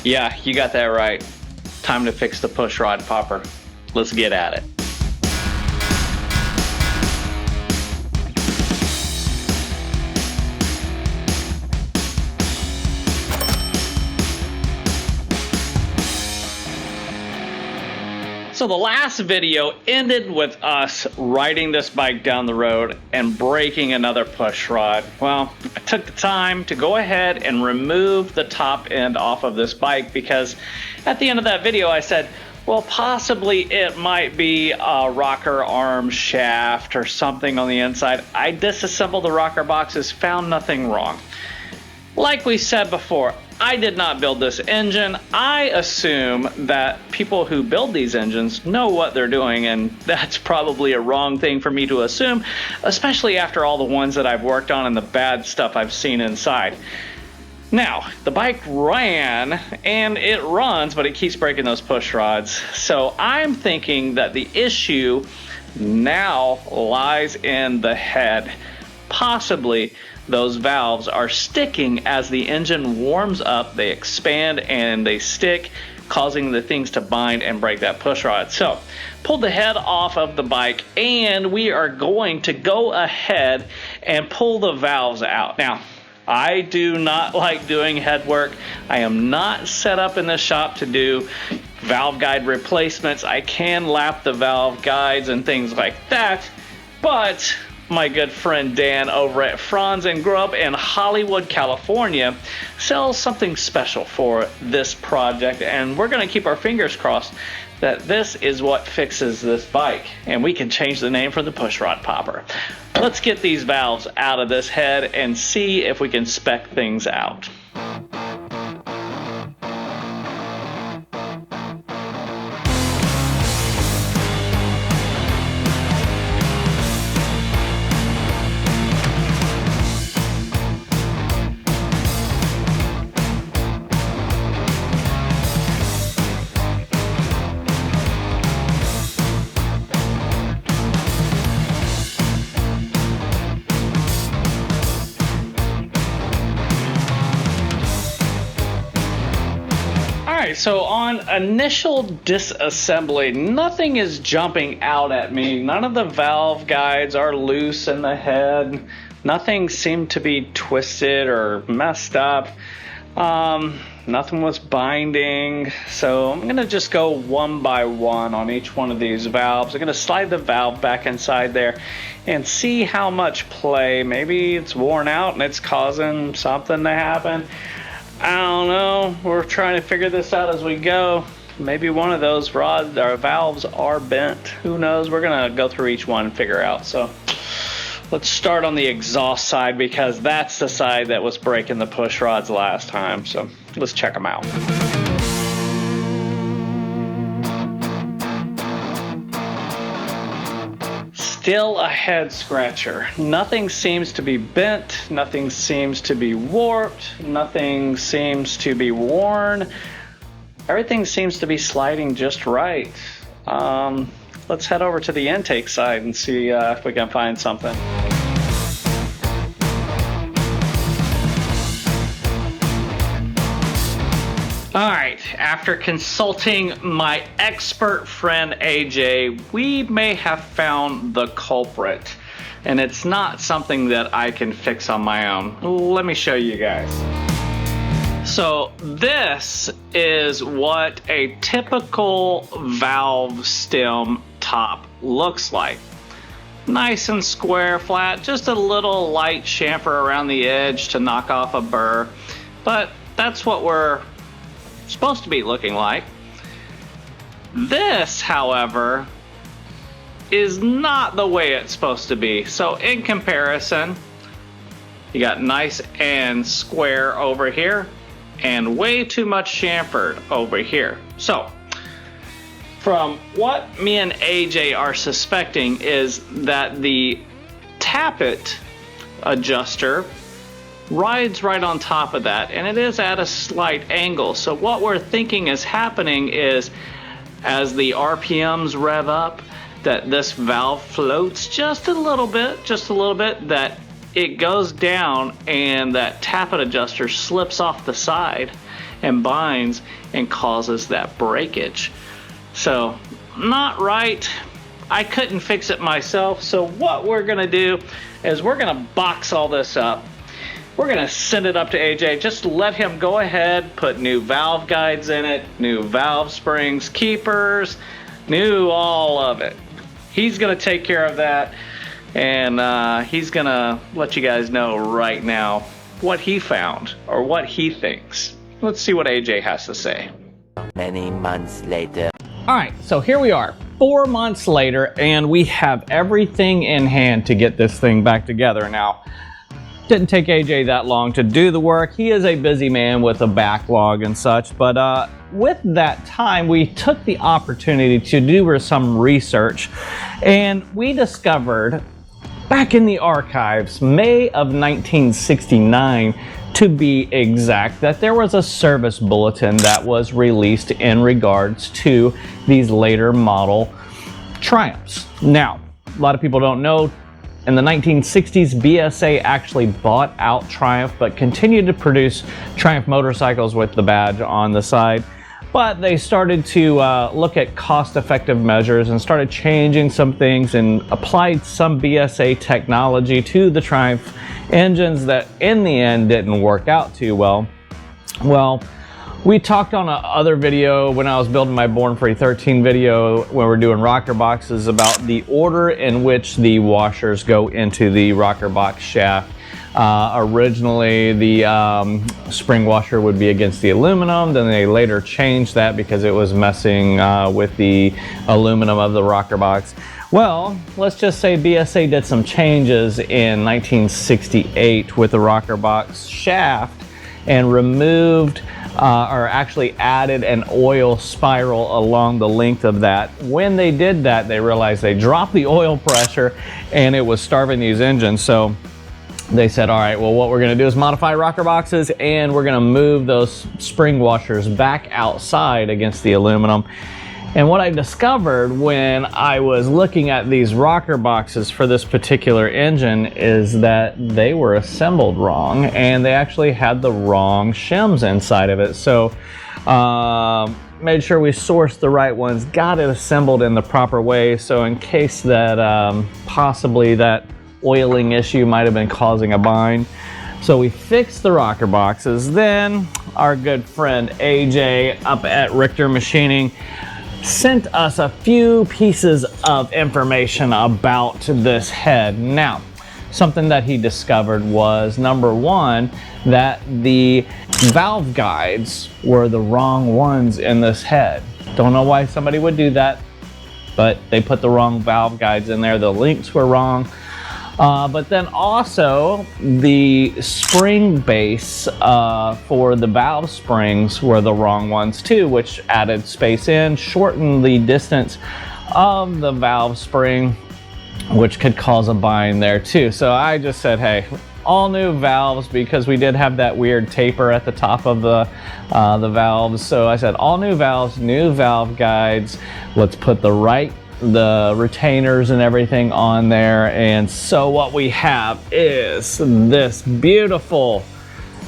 Yeah, you got that right. Time to fix the push rod popper. Let's get at it. So the last video ended with us riding this bike down the road and breaking another push rod. Well, I took the time to go ahead and remove the top end off of this bike because at the end of that video I said, well, possibly it might be a rocker arm shaft or something on the inside. I disassembled the rocker boxes, found nothing wrong. Like we said before, I did not build this engine. I assume that people who build these engines know what they're doing, and that's probably a wrong thing for me to assume, especially after all the ones that I've worked on and the bad stuff I've seen inside. Now, the bike ran, and it runs, but it keeps breaking those push rods. So I'm thinking that the issue now lies in the head. Possibly those valves are sticking as the engine warms up. They expand and they stick, causing the things to bind and break that push rod. So pulled the head off of the bike, and we are going to go ahead and pull the valves out. Now, I do not like doing head work. I am not set up in this shop to do valve guide replacements. I can lap the valve guides and things like that, but my good friend Dan over at Franz and Grub in Hollywood, California sells something special for this project, and we're going to keep our fingers crossed that this is what fixes this bike and we can change the name for the push rod popper. Let's get these valves out of this head and see if we can spec things out. So on initial disassembly, nothing is jumping out at me. None of the valve guides are loose in the head. Nothing seemed to be twisted or messed up. Nothing was binding. So I'm gonna just go one by one on each one of these valves. I'm gonna slide the valve back inside there and see how much play. Maybe it's worn out and it's causing something to happen. I don't know. We're trying to figure this out as we go. Maybe one of those rods or valves are bent. Who knows? We're gonna go through each one and figure out. So let's start on the exhaust side because that's the side that was breaking the push rods last time. So let's check them out. Still a head scratcher. Nothing seems to be bent, nothing seems to be warped, nothing seems to be worn. Everything seems to be sliding just right. Let's head over to the intake side and see if we can find something. All right, after consulting my expert friend AJ, we may have found the culprit, and it's not something that I can fix on my own. Let me show you guys. So this is what a typical valve stem top looks like. Nice and square, flat, just a little light chamfer around the edge to knock off a burr, but that's what we're supposed to be looking like. This, however, is not the way it's supposed to be. So in comparison, you got nice and square over here and way too much chamfered over here. So from what me and AJ are suspecting is that the tappet adjuster rides right on top of that, and it is at a slight angle. So what we're thinking is happening is as the RPMs rev up, that this valve floats just a little bit, that it goes down and that tappet adjuster slips off the side and binds and causes that breakage. So not right. I couldn't fix it myself, so what we're gonna do is we're gonna box all this up. We're gonna send it up to AJ. Just let him go ahead, put new valve guides in it, new valve springs, keepers, new all of it. He's gonna take care of that, and he's gonna let you guys know right now what he found or what he thinks. Let's see what AJ has to say. Many months later. All right, so here we are, 4 months later, and we have everything in hand to get this thing back together. Now, didn't take AJ that long to do the work. He is a busy man with a backlog and such, but with that time, we took the opportunity to do some research, and we discovered back in the archives, May of 1969, to be exact, that there was a service bulletin that was released in regards to these later model Triumphs. Now, a lot of people don't know, in the 1960s, BSA actually bought out Triumph, but continued to produce Triumph motorcycles with the badge on the side. But they started to look at cost-effective measures and started changing some things and applied some BSA technology to the Triumph engines that in the end didn't work out too well. Well, we talked on another video when I was building my Born Free 13 video when we're doing rocker boxes about the order in which the washers go into the rocker box shaft. Originally, the spring washer would be against the aluminum. Then they later changed that because it was messing with the aluminum of the rocker box. Well, let's just say BSA did some changes in 1968 with the rocker box shaft and removed or actually added an oil spiral along the length of that. When they did that, they realized they dropped the oil pressure and it was starving these engines. So they said, all right, well, what we're gonna do is modify rocker boxes and we're gonna move those spring washers back outside against the aluminum. And what I discovered when I was looking at these rocker boxes for this particular engine is that they were assembled wrong and they actually had the wrong shims inside of it. So made sure we sourced the right ones, got it assembled in the proper way. So in case that possibly that oiling issue might have been causing a bind. So we fixed the rocker boxes. Then our good friend AJ up at Richter Machining sent us a few pieces of information about this head. Now, something that he discovered was, number one, that the valve guides were the wrong ones in this head. Don't know why somebody would do that, but they put the wrong valve guides in there. The links were wrong. But then also the spring base for the valve springs were the wrong ones too, which added space in, shortened the distance of the valve spring, which could cause a bind there too. So I just said, hey, all new valves, because we did have that weird taper at the top of the valves. So I said, all new valves, new valve guides. Let's put the retainers and everything on there. And so what we have is this beautiful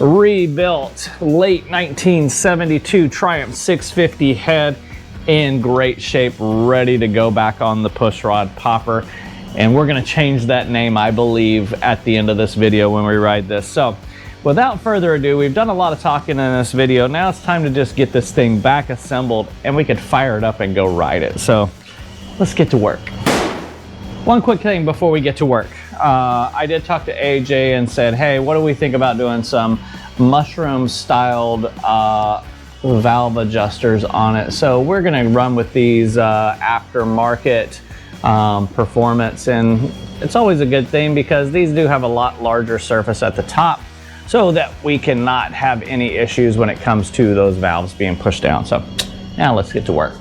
rebuilt late 1972 Triumph 650 head in great shape, ready to go back on the pushrod popper. And we're going to change that name, I believe, at the end of this video when we ride this. So without further ado, we've done a lot of talking in this video. Now it's time to just get this thing back assembled and we could fire it up and go ride it. So let's get to work. One quick thing before we get to work. I did talk to AJ and said, hey, what do we think about doing some mushroom-styled valve adjusters on it? So we're gonna run with these aftermarket performance, and it's always a good thing because these do have a lot larger surface at the top so that we cannot have any issues when it comes to those valves being pushed down. So now let's get to work.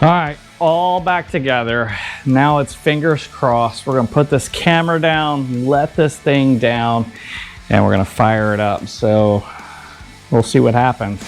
All right, all back together. Now it's fingers crossed. We're gonna put this camera down, let this thing down, and we're gonna fire it up. So we'll see what happens.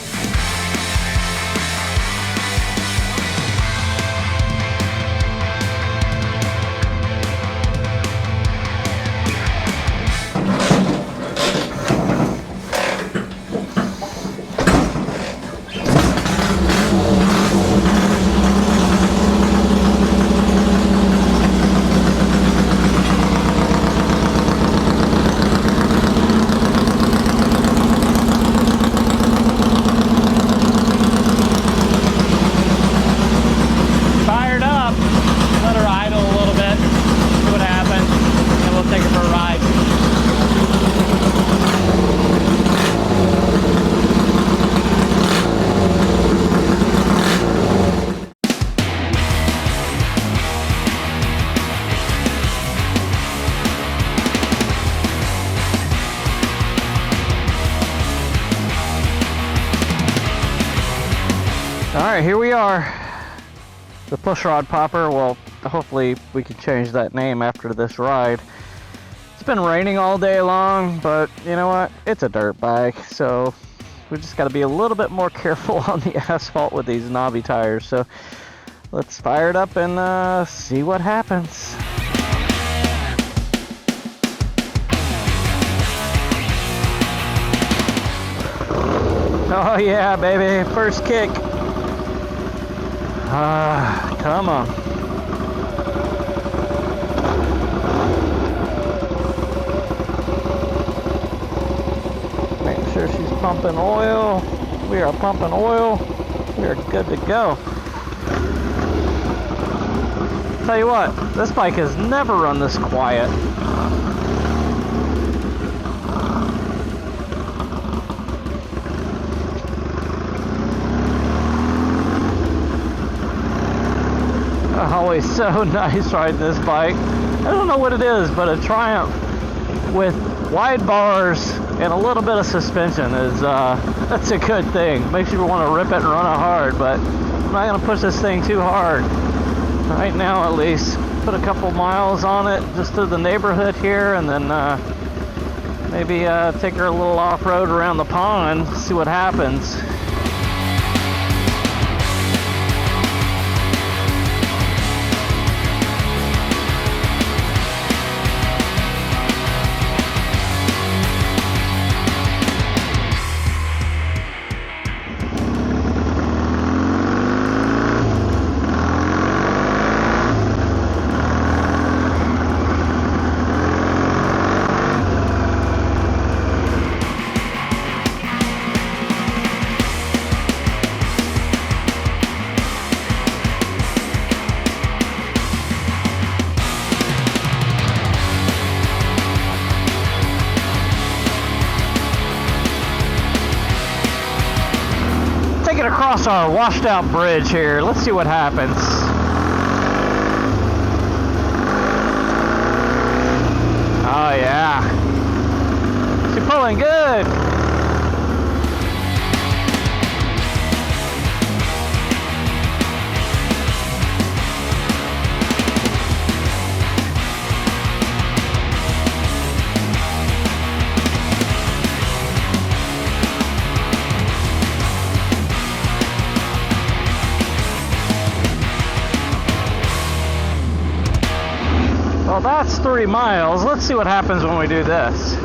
Alright, here we are. The push rod popper. Well, hopefully we can change that name after this ride. It's been raining all day long, but you know what? It's a dirt bike, so we just got to be a little bit more careful on the asphalt with these knobby tires. So let's fire it up and see what happens. Oh yeah, baby, first kick. Come on. Make sure she's pumping oil. We are pumping oil. We are good to go. Tell you what, this bike has never run this quiet. Always so nice riding this bike. I don't know what it is, but a Triumph with wide bars and a little bit of suspension is that's a good thing. Makes you want to rip it and run it hard, but I'm not gonna push this thing too hard right now, at least. Put a couple miles on it just to the neighborhood here, and then maybe take her a little off-road around the pond, see what happens. Across our washed out bridge here. Let's see what happens. Oh yeah, she's pulling good. Well, that's 3 miles. Let's see what happens when we do this.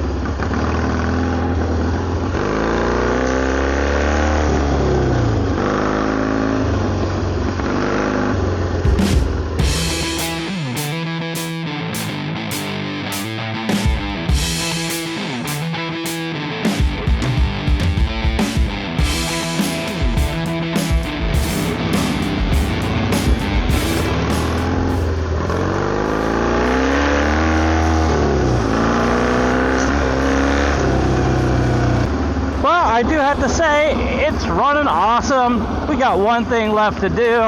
I do have to say, it's running awesome. We got one thing left to do.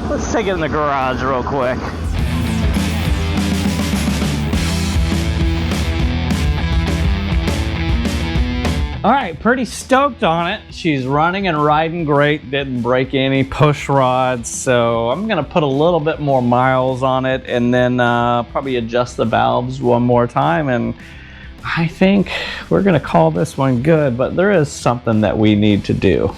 Let's take it in the garage real quick. All right, pretty stoked on it. She's running and riding great, didn't break any push rods, so I'm gonna put a little bit more miles on it and then probably adjust the valves one more time, and I think we're gonna call this one good, but there is something that we need to do.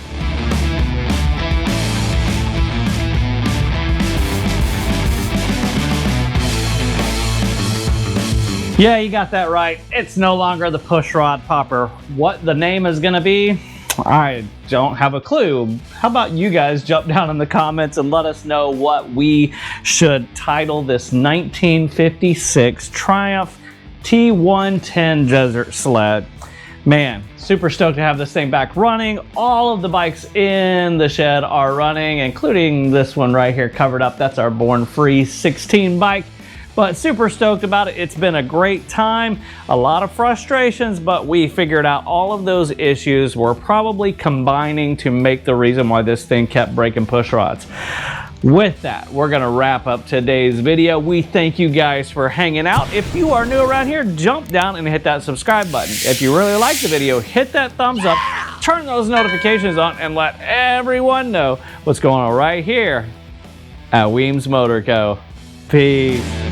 Yeah, you got that right. It's no longer the push rod popper. What the name is gonna be, I don't have a clue. How about you guys jump down in the comments and let us know what we should title this 1956 Triumph T110 Desert Sled. Man, super stoked to have this thing back running. All of the bikes in the shed are running, including this one right here covered up. That's our Born Free 16 bike. But super stoked about it. It's been a great time, a lot of frustrations, but we figured out all of those issues were probably combining to make the reason why this thing kept breaking push rods. With that, we're gonna wrap up today's video. We thank you guys for hanging out. If you are new around here, jump down and hit that subscribe button. If you really like the video, hit that thumbs up, turn those notifications on, and let everyone know what's going on right here at Weems Motor Co. Peace.